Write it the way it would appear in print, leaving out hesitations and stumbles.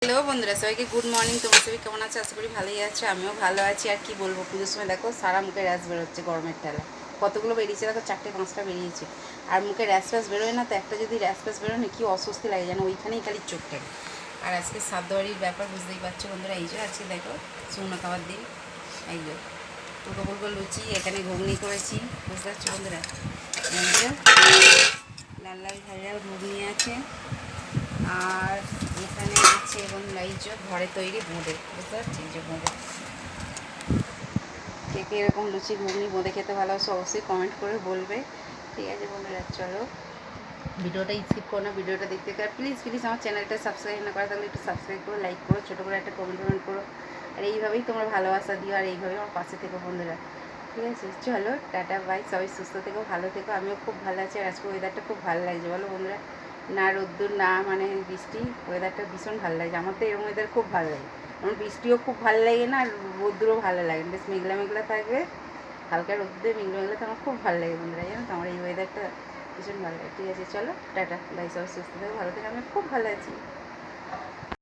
Hello বন্ধুরা, সবাইকে good morning. তোমার সবাই কেমন আছে? আশা করি ভালোই আছে, আমিও ভালো আছি। আর কি বলবো, পুজোর সময় দেখো সারা মুখে র্যাশ বেরোচ্ছে গরমের ঠেলা। কতগুলো বেরিয়েছে দেখো, 4-5টা বেরিয়েছে। আর মুখে র্যাশ ফ্যাশ বেরোয় না তো, একটা যদি র্যাশ ফ্যাশ বেরোয় না কি অস্বস্তি লাগে যেন, ওইখানেই খালি চোখটা। আর আজকে সাদ্দাবাড়ির ব্যাপার বুঝতেই পারছো বন্ধুরা। এই যে আজকে দেখো শুকনো খাবার দিন, এই যে ফুলকো ফুলকো লুচি, এখানে ঘুগনি করেছি, বুঝতে পারছো বন্ধুরা। এই যে লাল লাল ঝাল ঝাল ঘুগনি আছে, আর এখানে আছে এবং এই যে ঘরে তৈরি বোঁদে, বুঝতে পারছি এই যে বোঁদে। কে কে এরকম লুচি ঘুগনি বোঁদে খেতে ভালোবাসো অবশ্যই কমেন্ট করে বলবে। ঠিক আছে বন্ধুরা, চলো ভিডিওটা স্কিপ করো না, ভিডিওটা দেখতে আর প্লিজ প্লিজ আমার চ্যানেলটা সাবস্ক্রাইব না করা থাকলে একটু সাবস্ক্রাইব করো, লাইক করো, ছোটো করে একটা কমেন্ট করো। আর এইভাবেই তোমরা ভালোবাসা দিও, আর এইভাবেই আমার পাশে থেকো বন্ধুরা। ঠিক আছে, চলো টাটা বাই, সবাই সুস্থ থেকো, ভালো থেকো। আমিও খুব ভালো আছি। আর আজকে ওয়েদারটা খুব ভালো লাগছে বলো বন্ধুরা, না রোদ্দুর না মানে বৃষ্টি, ওয়েদারটা ভীষণ ভালো লাগছে। আমার তো এরকম ওয়েদার খুব ভালো লাগে। আমার বৃষ্টিও খুব ভালো লাগে না, আর রোদ্দুরও ভালো লাগে না, বেশ মেঘলা মেঘলা থাকবে, হালকা রোদ্দুরে মেঘলা মেঘলা তো আমার খুব ভালো লাগে বন্ধুরা, জানো তো আমার এই ওয়েদারটা ভীষণ ভালো লাগে। ঠিক আছে, চলো টাটা বাই, সবাই সুস্থ থেকো, ভালো থেকো, আমি খুব ভালো আছি।